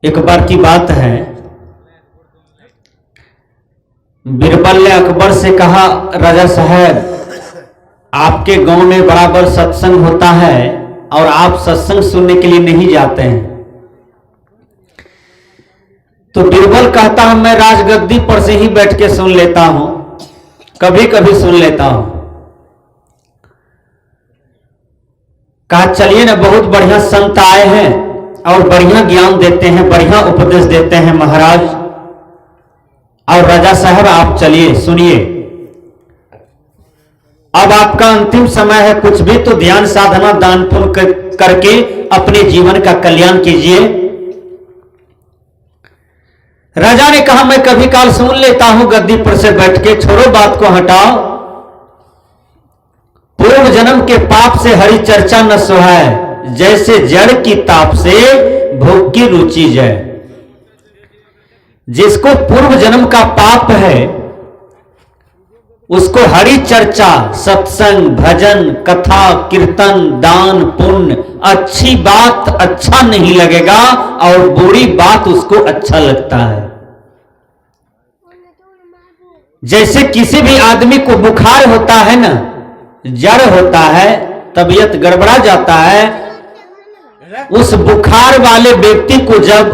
एक बार की बात है, बीरबल ने अकबर से कहा, राजा साहब आपके गांव में बराबर सत्संग होता है और आप सत्संग सुनने के लिए नहीं जाते हैं। तो बीरबल कहता है, मैं राजगद्दी पर से ही बैठ के सुन लेता हूं, कभी कभी सुन लेता हूं। कहा चलिए ना, बहुत बढ़िया संत आए हैं और बढ़िया ज्ञान देते हैं, बढ़िया उपदेश देते हैं महाराज, और राजा साहब आप चलिए सुनिए। अब आपका अंतिम समय है, कुछ भी तो ध्यान साधना दान पुण्य करके अपने जीवन का कल्याण कीजिए। राजा ने कहा, मैं कभी काल सुन लेता हूं गद्दी पर से बैठ के, छोड़ो बात को हटाओ। पूर्व जन्म के पाप से हरि चर्चा न सुहाए, जैसे जड़ की ताप से भोग की रुचि जाए। जिसको पूर्व जन्म का पाप है उसको हरि चर्चा, सत्संग, भजन, कथा, कीर्तन, दान, पुण्य, अच्छी बात अच्छा नहीं लगेगा और बुरी बात उसको अच्छा लगता है। जैसे किसी भी आदमी को बुखार होता है ना, जड़ होता है, तबीयत गड़बड़ा जाता है, उस बुखार वाले व्यक्ति को जब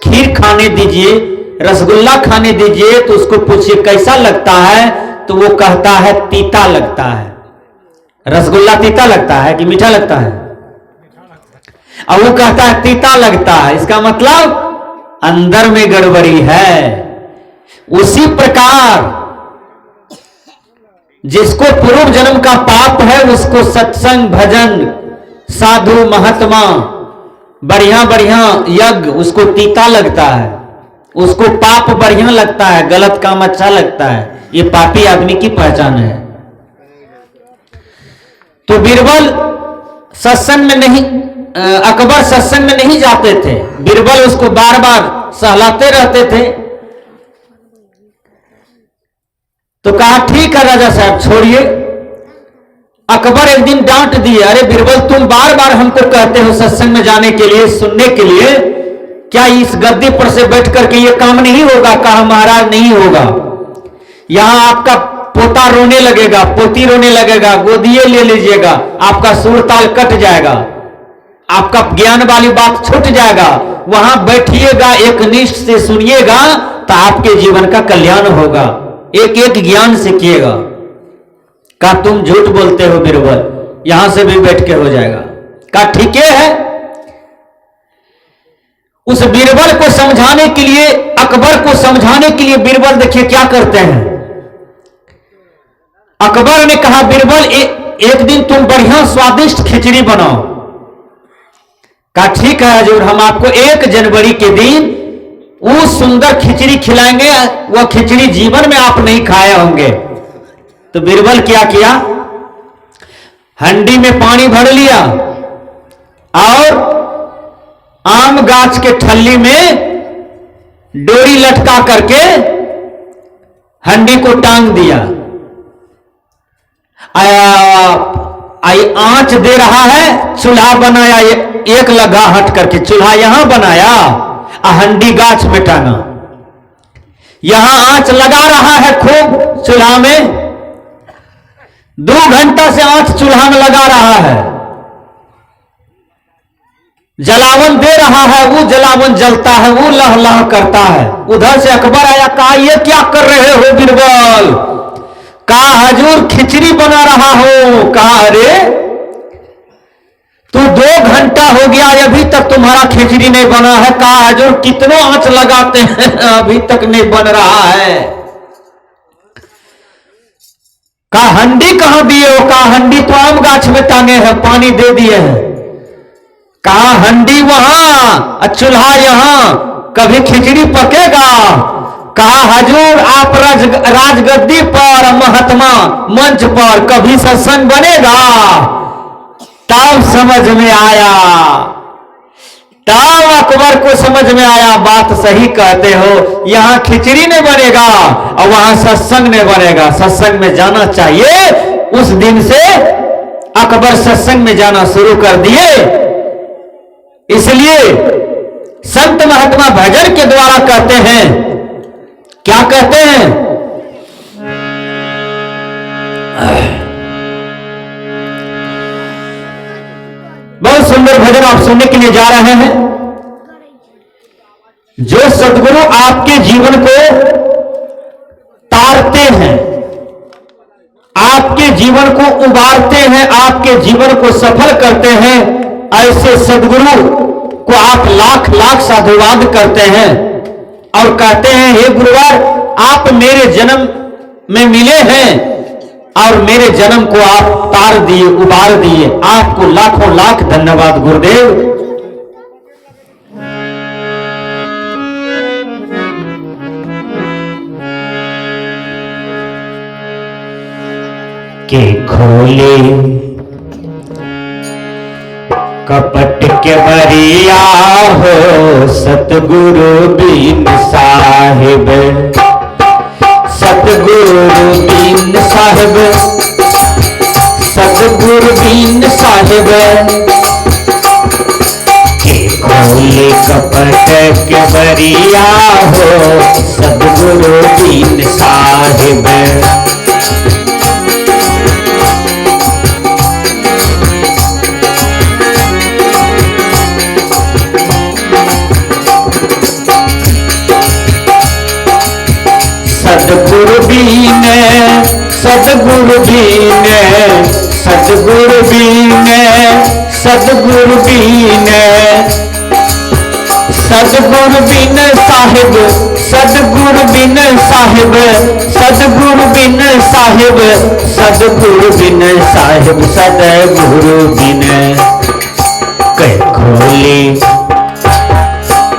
खीर खाने दीजिए, रसगुल्ला खाने दीजिए, तो उसको पूछिए कैसा लगता है, तो वो कहता है तीता लगता है। रसगुल्ला तीता लगता है कि मीठा लगता है? और वो कहता है तीता लगता है, इसका मतलब अंदर में गड़बड़ी है। उसी प्रकार जिसको पूर्व जन्म का पाप है उसको सत्संग, भजन, साधु, महात्मा, बढ़िया बढ़िया यज्ञ उसको तीता लगता है, उसको पाप बढ़िया लगता है, गलत काम अच्छा लगता है। ये पापी आदमी की पहचान है। तो बीरबल सत्संग में नहीं, अकबर सत्संग में नहीं जाते थे। बीरबल उसको बार बार सहलाते रहते थे। तो कहा ठीक है राजा साहब छोड़िए। अकबर एक दिन डांट दिए, अरे बीरबल तुम बार बार हमको कहते हो सत्संग में जाने के लिए, सुनने के लिए, क्या इस गद्दी पर से बैठ करके ये काम नहीं होगा? कहा महाराज नहीं होगा, यहां आपका पोता रोने लगेगा, पोती रोने लगेगा, गोदिए ले लीजिएगा, आपका सुर ताल कट जाएगा, आपका ज्ञान वाली बात छूट जाएगा। वहां बैठिएगा, एक निष्ठ से सुनिएगा तो आपके जीवन का कल्याण होगा, एक एक ज्ञान सीखिएगा। कहा तुम झूठ बोलते हो बीरबल, यहां से भी बैठ के हो जाएगा। कहा ठीक है। उस बीरबल को समझाने के लिए, अकबर को समझाने के लिए बीरबल देखिए क्या करते हैं। अकबर ने कहा बीरबल एक दिन तुम बढ़िया स्वादिष्ट खिचड़ी बनाओ। कहा ठीक है हजूर, हम आपको 1 जनवरी के दिन वो सुंदर खिचड़ी खिलाएंगे, वह खिचड़ी जीवन में आप नहीं खाए होंगे। तो बीरबल क्या किया, हंडी में पानी भर लिया और आम गाछ के ठल्ली में डोरी लटका करके हंडी को टांग दिया। आंच दे रहा है, चूल्हा बनाया, एक लगा हट करके चूल्हा यहां बनाया, हंडी गाछ में टांगा। यहां आंच लगा रहा है खूब चूल्हा में, 2 घंटा से आंच चूल्हा में लगा रहा है, जलावन दे रहा है, वो जलावन जलता है, वो लह लह करता है। उधर से अकबर आया, कहा ये क्या कर रहे हो बीरबल? कहा हजूर खिचड़ी बना रहा हो। कहा अरे तो 2 घंटा हो गया अभी तक तुम्हारा खिचड़ी नहीं बना है। कहा हजूर कितनों आंच लगाते हैं अभी तक नहीं बन रहा है। कहा हंडी कहां दिए हो? कहा हंडी तो आम गाछ में टांगे हैं, पानी दे दिए हैं। कहा हंडी वहां, चूल्हा यहां, कभी खिचड़ी पकेगा? कहा हजूर आप राजगद्दी पर, महात्मा मंच पर, कभी सत्संग बनेगा? तब समझ में आया, तब अकबर को समझ में आया, बात सही कहते हो, यहां खिचड़ी नहीं बनेगा और वहां सत्संग नहीं बनेगा, सत्संग में जाना चाहिए। उस दिन से अकबर सत्संग में जाना शुरू कर दिए। इसलिए संत महात्मा भजन के द्वारा कहते हैं, क्या कहते हैं? बहुत सुंदर भजन आप सुनने के लिए जा रहे हैं। जो सद्गुरु आपके जीवन को तारते हैं, आपके जीवन को उबारते हैं, आपके जीवन को सफल करते हैं, ऐसे सद्गुरु को आप लाख लाख साधुवाद करते हैं और कहते हैं, हे गुरुवार, आप मेरे जन्म में मिले हैं और मेरे जन्म को आप तार दिए, उबार दिए। आपको लाखों लाख धन्यवाद गुरुदेव। के खोले कपट के बरिया हो सतगुरु बिन साहिब, सतगुरु बिन साहिब, सतगुरु बिन साहिब। के खोले कपट के बरिया हो सतगुरु बिन साहिब। सतगुरु been, Satguru been, Satguru been, Satguru been, सतगुरु बिन साहिब, सतगुरु बिन साहिब, सतगुरु बिन साहिब, सतगुरु बिन साहिब, सतगुरु बिन। कह खोले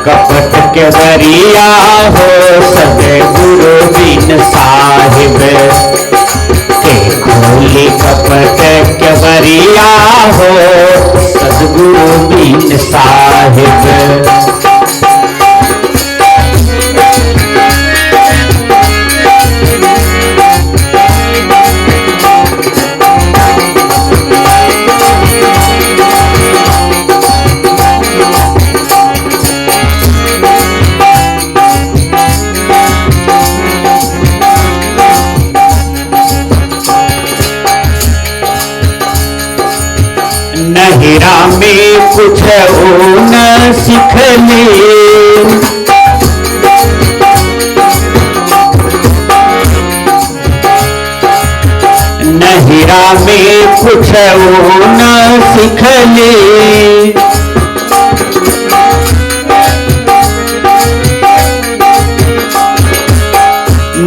कपट के बरिया हो सतगुरु बिन साहिब। के खोले कपट के बरिया हो सतगुरु बिन साहिब। नहिरा में कुछ न सीख ले, नहिरा में कुछ न सीख ले।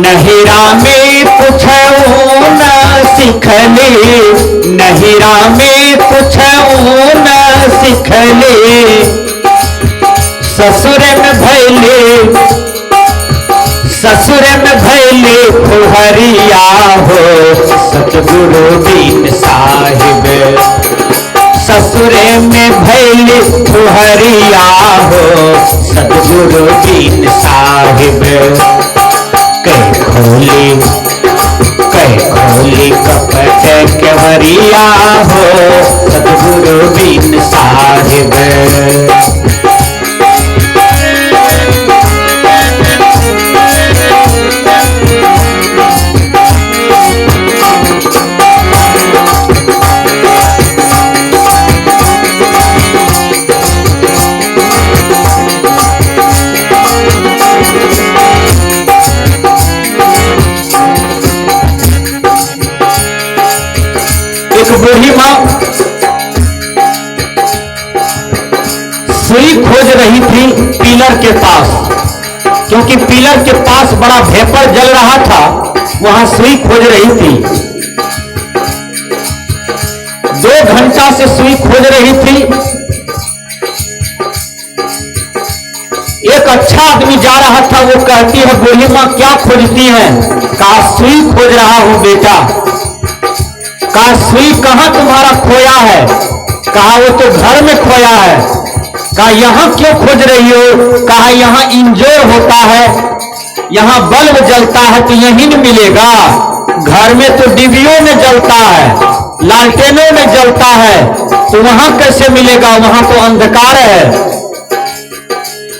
नहिरा में कुछ न सीख ले, नहिरा में कुछ न सीख ले। ससुर में भैले, ससुर में भैले फुहरिया हो सतगुरु बिन साहिब। ससुर में भैले फुहरिया हो सतगुरु बिन साहिब। कह खोली, कह खोली कपट के बरिया हो सतगुरु बिन साहिब। एक बूढ़ी माँ सुई खोज रही थी पिलर के पास, क्योंकि पिलर के पास बड़ा भेपर जल रहा था, वहां सुई खोज रही थी। 2 घंटा से सुई खोज रही थी। एक अच्छा आदमी जा रहा था, वो कहती है, बूढ़ी माँ क्या खोजती हैं? कहा सुई खोज रहा हूं बेटा। कहा सुई कहां तुम्हारा खोया है? कहा वो तो घर में खोया है। कहा यहां क्यों खोज रही हो? कहा यहां इंजोर होता है, यहां बल्ब जलता है तो यहीं न मिलेगा। घर में तो डिबियों में जलता है, लालटेनों में जलता है, तो वहां कैसे मिलेगा? वहां तो अंधकार है।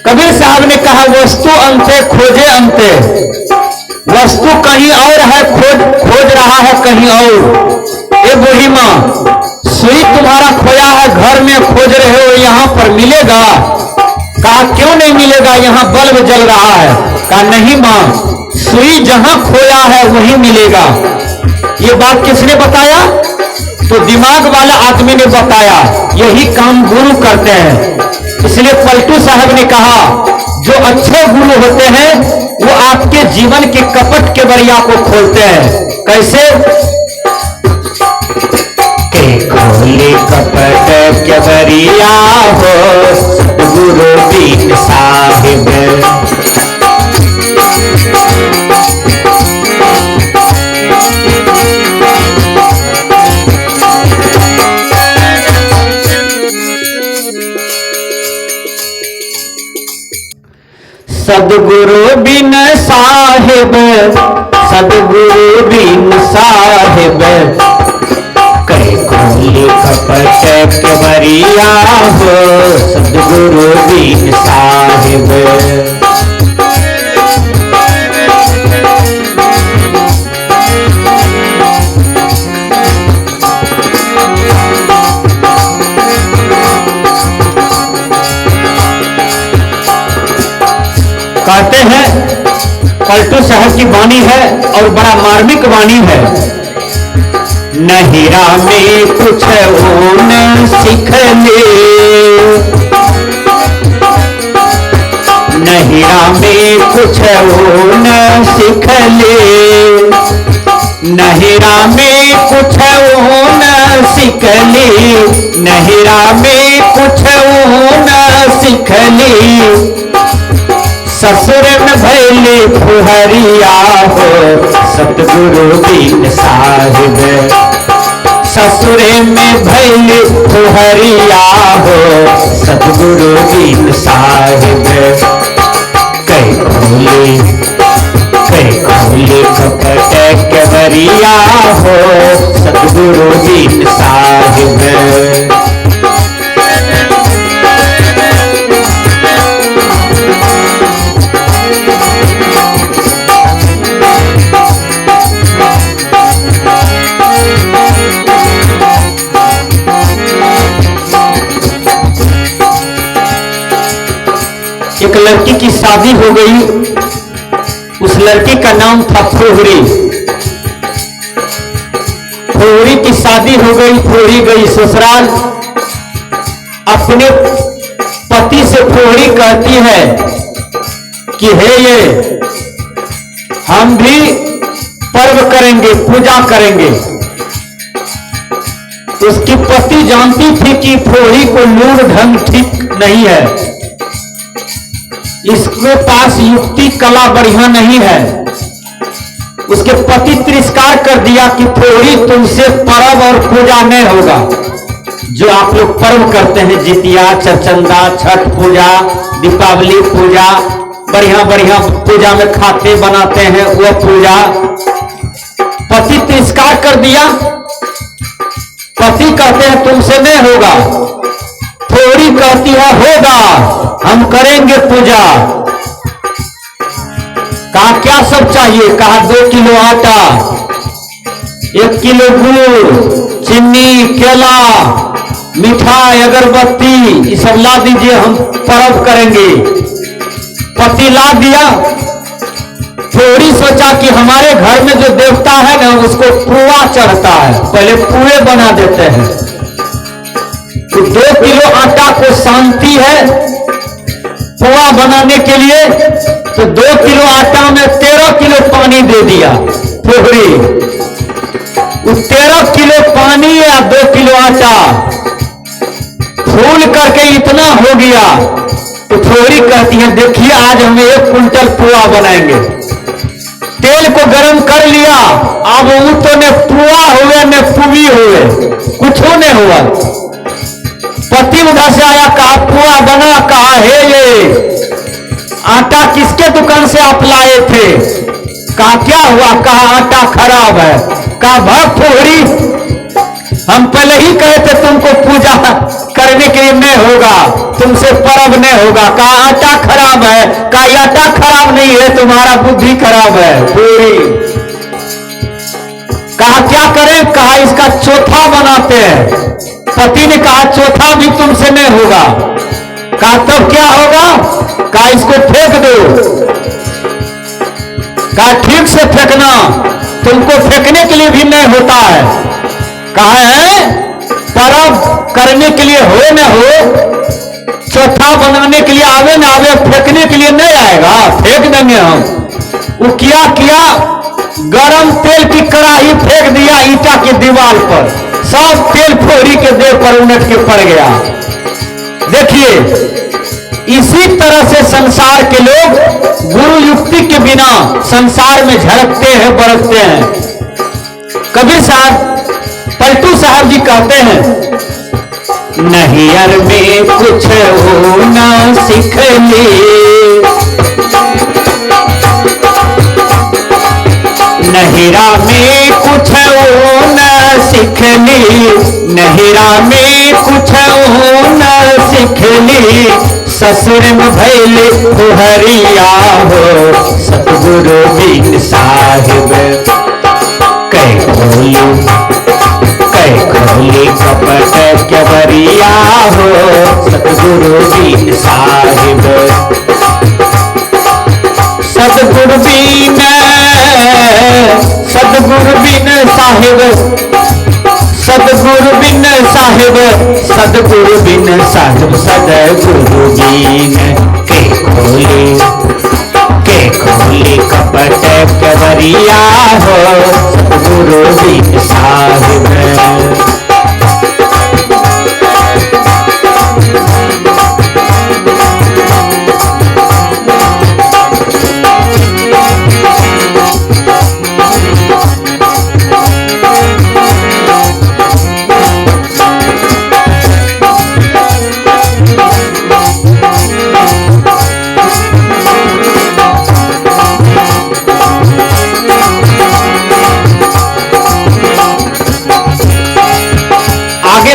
कबीर साहब ने कहा वस्तु अंते खोजे अंते, वस्तु कहीं और है, खोज रहा है कहीं और। ए बूढ़ी माँ, सुई तुम्हारा खोया है घर में, खोज रहे हो, यहाँ पर मिलेगा? कहा क्यों नहीं मिलेगा, यहाँ बल्ब जल रहा है। कहा नहीं माँ, सुई जहां खोया है वहीं मिलेगा। ये बात किसने बताया? तो दिमाग वाला आदमी ने बताया। यही काम गुरु करते हैं। इसलिए पलटू साहब ने कहा जो अच्छे गुरु होते हैं वो आपके जीवन के कपट के बरिया को खोलते हैं। कैसे? के खोले कपट के बरिया हो गुरु दीन साहिब, सदगुरु बिन साहिब, सदगुरु बिन साहिब, कई खोले कपट के बरिया हो सदगुरु बिन साहिब। कहते हैं पलटू साहब की वाणी है और बड़ा मार्मिक वाणी है। नहिरा में कुछ न सीख ले, नहिरा में कुछ न सीख ले, नहिरा में कुछ न सीख ले, नहिरा में कुछ न सीख ले, ससुर में भैली फुहरिया हो सतगुरु दीन साहिब, ससुर में भैली फुहरिया हो सतगुरु दीन साहिब। कई खोले कपट के बरिया हो सतगुरु दीन साहिब। एक लड़की की शादी हो गई, उस लड़की का नाम था फुहरी। फुहरी की शादी हो गई, फुहरी गई ससुराल। अपने पति से फुहरी कहती है कि हे ये हम भी पर्व करेंगे, पूजा करेंगे। उसकी पति जानती थी कि फुहरी को लूर ढंग ठीक नहीं है, इसके पास युक्ति कला बढ़िया नहीं है। उसके पति तिरस्कार कर दिया कि फुहरी तुमसे पर्व और पूजा नहीं होगा। जो आप लोग पर्व करते हैं, जितिया, चरचंदा, छठ पूजा, दीपावली पूजा, बढ़िया बढ़िया पूजा में खाते बनाते हैं, वो पूजा पति तिरस्कार कर दिया। पति कहते हैं तुमसे नहीं होगा, फुहरी कहती है होगा, हम करेंगे पूजा। कहा क्या सब चाहिए? कहा 2 किलो आटा, 1 किलो गुड़, चीनी, केला, मिठाई, अगरबत्ती, ये सब ला दीजिए, हम पर्व करेंगे। पति ला दिया। फुहरी सोचा कि हमारे घर में जो देवता है ना उसको पुआ चढ़ता है, पहले पुए बना देते हैं। तो 2 किलो आटा को शांति है पुआ बनाने के लिए, तो 2 किलो आटा में 13 किलो पानी दे दिया फुहरी। 13 किलो पानी या 2 किलो आटा फूल करके इतना हो गया। तो फुहरी कहती है देखिए आज हम 1 कुंटल पुआ बनाएंगे। तेल को गर्म कर लिया, अब वो तो न पुआ हुए न पुवी हुए, कुछ नहीं हुआ। पति उधर से आया, कहा पुआ बना। कहा हे ये आटा किसके दुकान से आप लाए थे? कहा क्या हुआ? कहा आटा खराब है। कहा भाग फुहरी, हम पहले ही कहे थे तुमको पूजा करने के लिए नहीं होगा, तुमसे पर्व नहीं होगा। कहा आटा खराब है, कहा आटा खराब नहीं है, तुम्हारा बुद्धि खराब है पूरी। कहा क्या करें, कहा इसका चौथा बनाते हैं। पति ने कहा चौथा भी तुमसे नहीं होगा। कहा तब क्या होगा, कहा इसको फेंक दो। कहा ठीक से फेंकना, तुमको फेंकने के लिए भी नहीं होता है। कहा है पर्व करने के लिए हो न हो, चौथा बनाने के लिए आवे ना आवे, फेंकने के लिए नहीं आएगा, फेंक देंगे हम। वो क्या किया, गरम तेल की कड़ाही फेंक दिया ईटा की दीवार पर, सब तेल फोड़ी के देह पर उलट के पड़ गया। देखिए इसी तरह से संसार के लोग गुरु युक्ति के बिना संसार में झड़कते हैं, बरतते हैं। कबीर साहब, पलटू साहब जी कहते हैं, नहियर में कुछ होना सीख ले, नहिरा में कुछ होना सीख ली, नहिरा में कुछ होना सीख ली, ससुर में भैले हरिया हो सतगुरु बिन साहिब। कै खोली कपट केवरिया हो सतगुरु बिन साहिब। सतगुरु बिन साहिब, सतगुरु बिन साहिब, सतगुरु बिन साहिब, सतगुरु बिन के खोली कपट केवरिया हो सतगुरु बिन साहिब।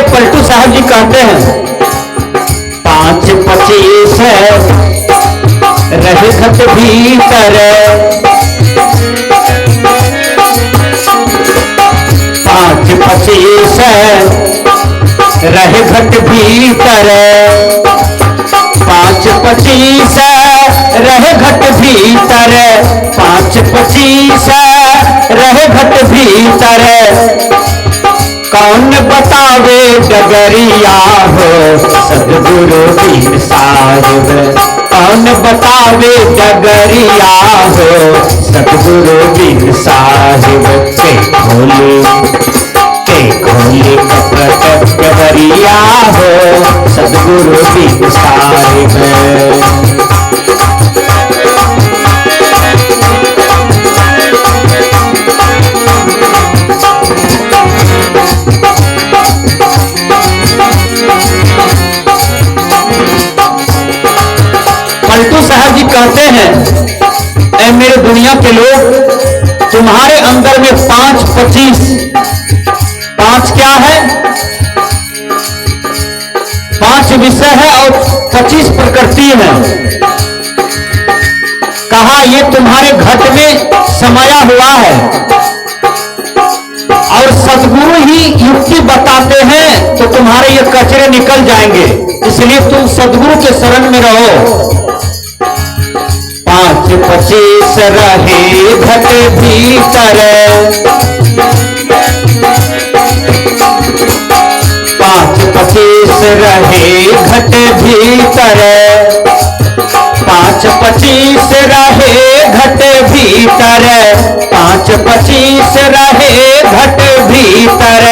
पलटू साहब जी कहते हैं, 5-25 रहे घट भीतर, 5-25 रहे घट भीतर, 5-25 रहे घट भीतर, 5-25 रहे घट भीतर। कौन बतावे डगरिया हो सतगुरु बिन साहिब। कौन बतावे डगरिया हो सतगुरु बिन साहिब। के खोले कपट केवरिया हो सतगुरु बिन साहिब। पलटू साहब जी कहते हैं, ऐ मेरे दुनिया के लोग, तुम्हारे अंदर में 5-25, 5 क्या है, 5 विषय है और 25 प्रकृति है। कहा ये तुम्हारे घट में समाया हुआ है और सद्गुरु ही युक्ति बताते हैं तो तुम्हारे ये कचरे निकल जाएंगे, इसलिए तुम सद्गुरु के शरण में रहो। 5-25 रहे घट भीतर, 5-25 रहे घट भीतर, 5-25 रहे घट भीतर, 5-25 रहे घट भीतर।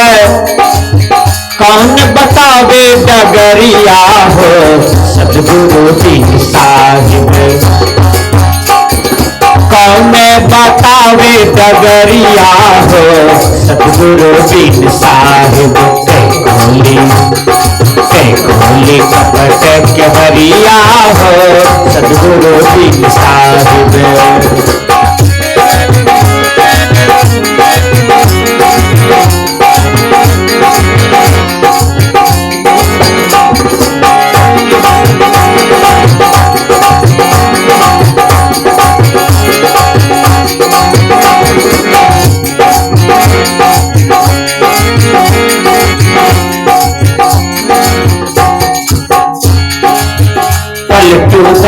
कौन बतावे डगरिया हो सतगुरु बिन साहिब। कौन बतावे डगरिया हो सतगुरु बिन साहिब। खोली कपट केवरिया हो सतगुरु बिन साहिब।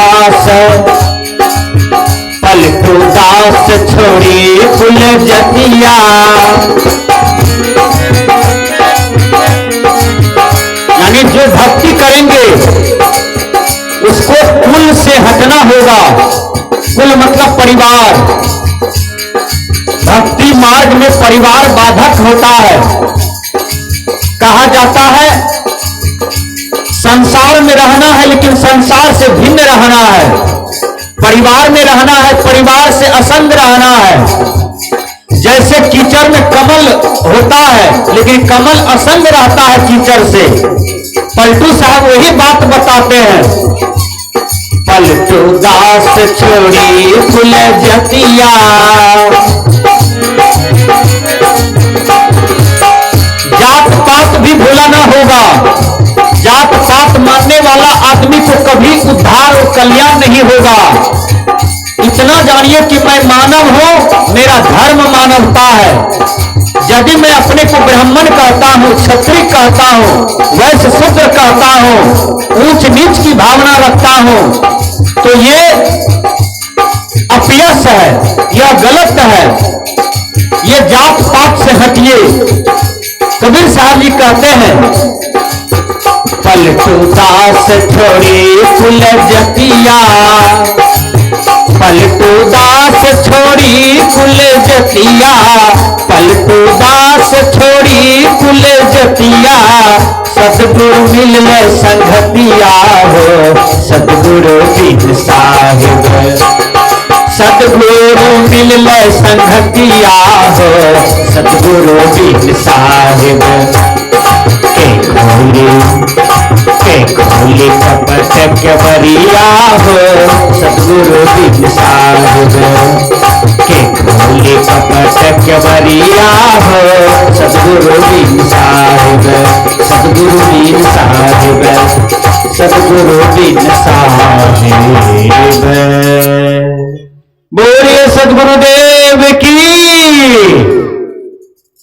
दास, पलटू दास छोड़ी कुल जतिया। यानी जो भक्ति करेंगे उसको कुल से हटना होगा। कुल मतलब परिवार। भक्ति मार्ग में परिवार बाधक होता है। कहा जाता है संसार में रहना है लेकिन संसार से भिन्न रहना है, परिवार में रहना है, परिवार से असंग रहना है। जैसे कीचड़ में कमल होता है लेकिन कमल असंग रहता है कीचड़ से। पलटू साहब वही बात बताते हैं, पलटू दास छोड़ी कुल जतिया। जात पात भी भूला ना होगा। जात पात मानने वाला आदमी को कभी उद्धार और कल्याण नहीं होगा। इतना जानिए कि मैं मानव हूं, मेरा धर्म मानवता है। यदि मैं अपने को ब्राह्मण कहता हूं, क्षत्रिय कहता हूं, वैश्य शूद्र कहता हूं, ऊंच नीच की भावना रखता हूं, तो ये अपयश है, यह गलत है। ये जात पात से हटिए। कबीर साहब जी कहते हैं पलटू दास छोड़ी कुल जतिया, पलटू दास छोड़ी कुल जतिया, पलटू दास छोड़ी कुल जतिया। सतगुरु मिलने संगतिया हो, सतगुरु बिन साहिब, सतगुरु मिलने संगतिया हो, सतगुरु बिन साहिब। के खोली कपट के बरिया हो, सतगुरु बिन साहिब। के खोली कपट के बरिया हो, सतगुरु बिन साहिब, सतगुरु बिन साहिब, सतगुरु बिन साहिब। बोलिए सतगुरुदेव की।